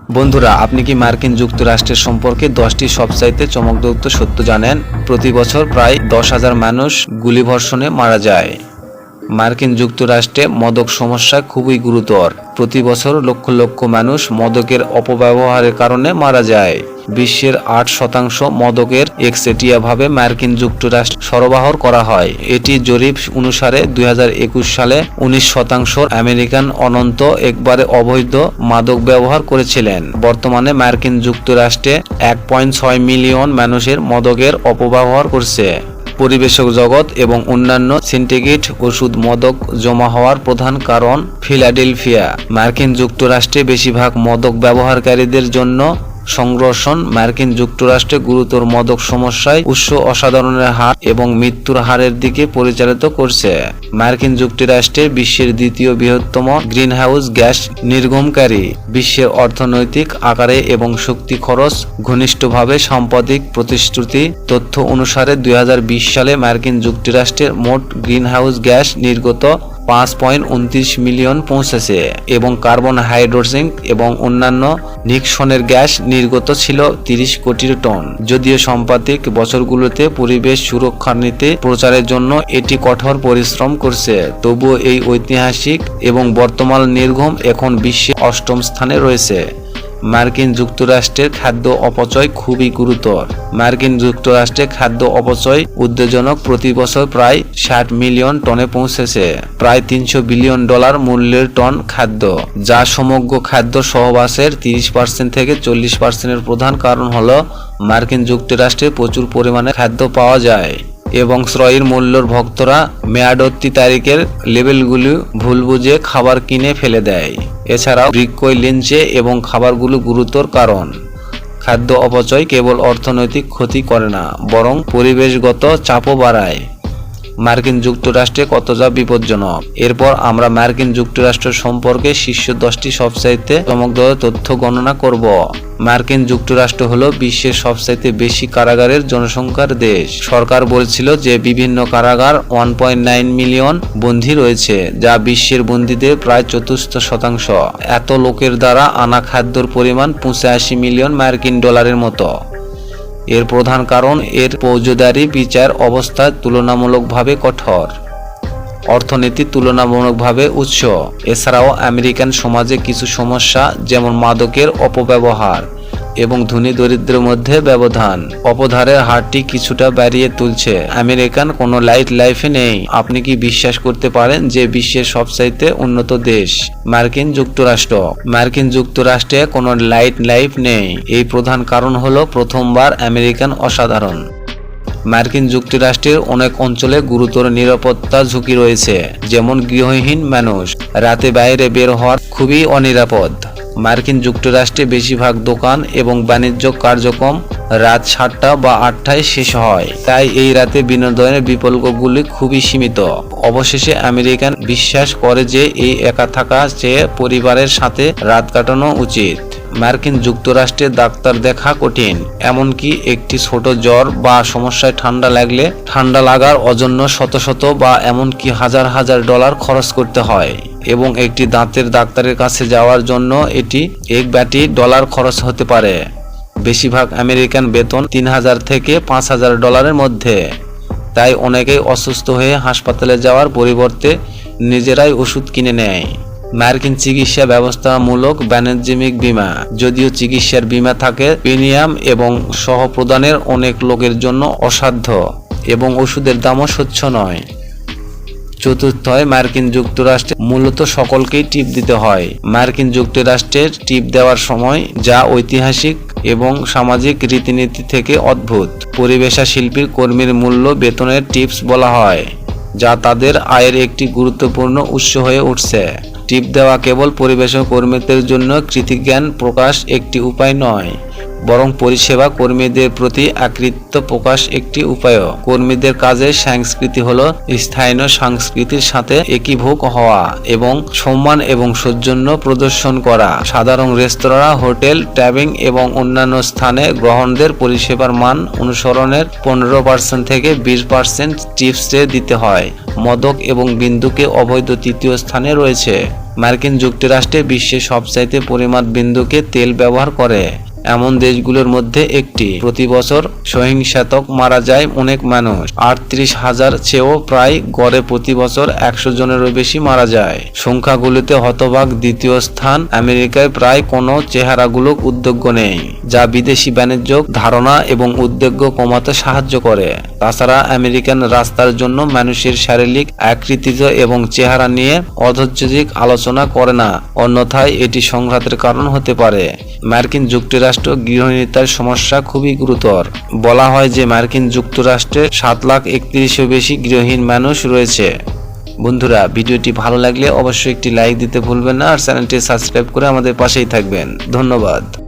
বন্ধুরা, আপনি কি মার্কিন যুক্তরাষ্ট্রের সম্পর্কে 10টি সবচাইতে চমকপ্রদ সত্য জানেন? প্রতি বছর প্রায় 10,000 মানুষ গুলিবর্ষণে মারা যায়। মার্কিন যুক্তরাষ্ট্রে মাদক সমস্যা খুবই গুরুতর। প্রতি বছর লক্ষ লক্ষ মানুষ মাদকের অপব্যবহারের কারণে মারা যায়। বিশ্বের 8% মাদকের একচেটিয়াভাবে মার্কিন যুক্তরাষ্ট্রে সরবরাহ করা হয়। এটি জরিপ অনুসারে 2021 সালে 19% আমেরিকান অনন্ত একবারে অবৈধ মাদক ব্যবহার করেছিলেন। বর্তমানে মার্কিন যুক্তরাষ্ট্রে 1.6 মিলিয়ন মানুষের মাদকের অপব্যবহার করছে। পরিবেশক জগৎ এবং অন্যান্য সিন্ডিকেট ওষুধ মাদক জমা হওয়ার প্রধান কারণ ফিলাডেলফিয়া। মার্কিন যুক্তরাষ্ট্রে বেশিরভাগ মাদক ব্যবহারকারীদের জন্য সংঘর্ষণ মার্কিন যুক্তরাষ্ট্রে গুরুতর মাদক সমস্যায় উচ্চ অসাধারণের হার এবং মৃত্যুর হারের দিকে পরিচালিত করছে। মার্কিন যুক্তরাষ্ট্রে বিশ্বের দ্বিতীয় বৃহত্তম গ্রিনহাউস গ্যাস নির্গমনকারী। বিশ্বের অর্থনৈতিক আকারে এবং শক্তি খরচ ঘনিষ্ঠভাবে সাম্প্রতিক প্রতিশ্রুতি তথ্য অনুসারে 2020 সালে মার্কিন যুক্তরাষ্ট্রের মোট গ্রিনহাউস গ্যাস নির্গত 5.29 মিলিয়ন পৌঁছেছে এবং কার্বন হাইড্রোজেন এবং অন্যান্য নিক্সনের গ্যাস নির্গত ছিল 30 কোটি টন। যদিও সাম্প্রতিক বছরগুলোতে পরিবেশ সুরক্ষার নীতি প্রচারের জন্য এটি কঠোর পরিশ্রম করছে, তবুও এই ঐতিহাসিক এবং বর্তমান নির্গম এখন বিশ্বে 8ম স্থানে রয়েছে। মার্কিন যুক্তরাষ্ট্রের খাদ্য অপচয় খুবই গুরুতর। মার্কিন যুক্তরাষ্ট্রে খাদ্য অপচয় উদ্বেগজনক। প্রতি বছর প্রায় 60 মিলিয়ন টনে পৌঁছেছে, প্রায় $300 বিলিয়ন মূল্যের টন খাদ্য, যা সমগ্র খাদ্য সহবাসের 30% থেকে 40%-এর প্রধান কারণ হল মার্কিন যুক্তরাষ্ট্রে প্রচুর পরিমাণে খাদ্য পাওয়া যায় এবং ক্রয়ের মূল্যর ভক্তরা মেয়াদোত্তি তারিখের লেবেলগুলি ভুল বুঝে খাবার কিনে ফেলে দেয়। এছাড়াও বিক্রয় লিঞ্চে এবং খাবারগুলো গুরুতর কারণ। খাদ্য অপচয় কেবল অর্থনৈতিক ক্ষতি করে না, বরং পরিবেশগত চাপও বাড়ায়। মার্কিন যুক্তরাষ্ট্রে কতটা বিপজ্জনক। এরপর আমরা মার্কিন যুক্তরাষ্ট্র সম্পর্কে শীর্ষ 10টি সবচাইতে চমকপ্রদ তথ্য গণনা করব। মার্কিন যুক্তরাষ্ট্র হলো বিশ্বের সবচাইতে বেশি কারাগারের জনসংখ্যার দেশ। সরকার বলছিল যে বিভিন্ন কারাগার 1.9 মিলিয়ন বন্দী রয়েছে, যা বিশ্বের বন্দীদের প্রায় 64%। এত লোকের দ্বারা আনা খাদ্যর পরিমাণ 85 মিলিয়ন মার্কিন ডলারের মতো। এর প্রধান কারণ এর ফৌজদারি বিচার অবস্থা তুলনামূলকভাবে কঠোর, অর্থনীতি তুলনামূলকভাবে উচ্চ। এছাড়াও আমেরিকান সমাজে কিছু সমস্যা, যেমন মাদকের অপব্যবহার এবং ধনী দরিদ্রের মধ্যে ব্যবধান, অপরাধের হারটি কিছুটা বাড়িয়ে তুলছে। আমেরিকান কোনো লাইফে নেই। আপনি কি বিশ্বাস করতে পারেন যে বিশ্বের সবচাইতে উন্নত দেশ মার্কিন যুক্তরাষ্ট্র? মার্কিন যুক্তরাষ্ট্রে কোনো লাইফ নেই। এই প্রধান কারণ হলো প্রথমবার আমেরিকান অসাধারণ। মার্কিন যুক্তরাষ্ট্রের অনেক অঞ্চলে গুরুতর নিরাপত্তা ঝুঁকি রয়েছে, যেমন গৃহহীন মানুষ, রাতে বাইরে বের হওয়া খুবই অনিরাপদ। মার্কিন যুক্তরাষ্ট্রে বেশিরভাগ দোকান এবং বাণিজ্য কার্যক্রম রাত 7টা বা 8টায় শেষ হয়, তাই এই রাতে বিনোদনের বিকল্পগুলি খুবই সীমিত। অবশেষে আমেরিকান বিশ্বাস করে যে এই একা থাকা চেয়ে পরিবারের সাথে রাত কাটানো উচিত। মার্কিন যুক্তরাষ্ট্রে ডাক্তার দেখা কঠিন, এমনকি একটি ছোট জ্বর বা সমস্যায় ঠান্ডা লাগার জন্য শত বা এমনকি হাজার ডলার খরচ করতে হয় এবং একটি দাঁতের ডাক্তারের কাছে যাওয়ার জন্য এটি $1 খরচ হতে পারে। বেশিরভাগ আমেরিকান বেতন $3,000 থেকে $5,000 মধ্যে, তাই অনেকেই অসুস্থ হয়ে হাসপাতালে যাওয়ার পরিবর্তে নিজেরাই ওষুধ কিনে নেয়। মার্কিন চিকিৎসা ব্যবস্থামূলক বাণিজ্যিক বীমা। যদিও চিকিৎসার বীমা থাকে, প্রিমিয়াম এবং সহ প্রদানের অনেক লোকের জন্য অসাধ্য এবং ওষুধের দামও স্বচ্ছ নয়। চতুর্থ, মার্কিন যুক্তরাষ্ট্রে মূলত সকলকেই টিপ দিতে হয়। মার্কিন যুক্তরাষ্ট্রের টিপ দেওয়ার সময় যা ঐতিহাসিক এবং সামাজিক রীতিনীতি থেকে অদ্ভুত। পরিবেশা শিল্পীর কর্মীর মূল্য বেতনের টিপস বলা হয়, যা তাদের আয়ের একটি গুরুত্বপূর্ণ উৎস হয়ে উঠছে। টিপ দেওয়া কেবল পরিবেশন কর্মীদের জন্য কৃতজ্ঞতা প্রকাশ একটি উপায় নয়, বরং পরিষেবা কর্মীদের প্রতি আকৃষ্ট প্রকাশ একটি উপায়। কর্মীদের কাজের সংস্কৃতি হলো স্থানীয় সংস্কৃতির সাথে একীভূত হওয়া এবং সম্মান এবং সৌজন্য প্রদর্শন করা। সাধারণ রেস্তোরাঁ, হোটেল, ট্যাবিং এবং অন্যান্য স্থানে গ্রাহকদের পরিষেবার মান অনুসরণের 15% থেকে 20% টিপস দিতে হয়। মদক এবং বিন্দুকে অবৈধ তৃতীয় স্থানে রয়েছে। মার্কিন যুক্তরাষ্ট্রে বিশ্বের সবচাইতে পরিমাণ বিন্দুকে তেল ব্যবহার করে এমন দেশগুলোর মধ্যে একটি। প্রতি বছর সহিংসতায় মারা যায় অনেক মানুষ, 38,000 চেয়েও প্রায়। গড়ে প্রতি বছর 100 জনেরও বেশি মারা যায়। সংখ্যাগুলোতে হতবাক দ্বিতীয় স্থান। আমেরিকায় প্রায় কোনো চেহারাগুলো উদ্যোগ নেই, যা বিদেশি বাণিজ্য ধারণা এবং উদ্বেগ কমাতে সাহায্য করে। তাছাড়া আমেরিকান রাস্তার জন্য মানুষের শারীরিক আকৃতি এবং চেহারা নিয়ে অধৈর্যিক আলোচনা করে না, অন্যথায় এটি সংঘাতের কারণ হতে পারে। মার্কিন যুক্তরাষ্ট্র গৃহহীনতার সমস্যা খুবই গুরুতর। বলা হয় যে মার্কিন যুক্তরাষ্ট্রে 7,31,000 বেশি গৃহহীন মানুষ রয়েছে। বন্ধুরা, ভিডিওটি ভালো লাগলে অবশ্যই একটি লাইক দিতে ভুলবেন না আর চ্যানেলটি সাবস্ক্রাইব করে আমাদের পাশেই থাকবেন। ধন্যবাদ।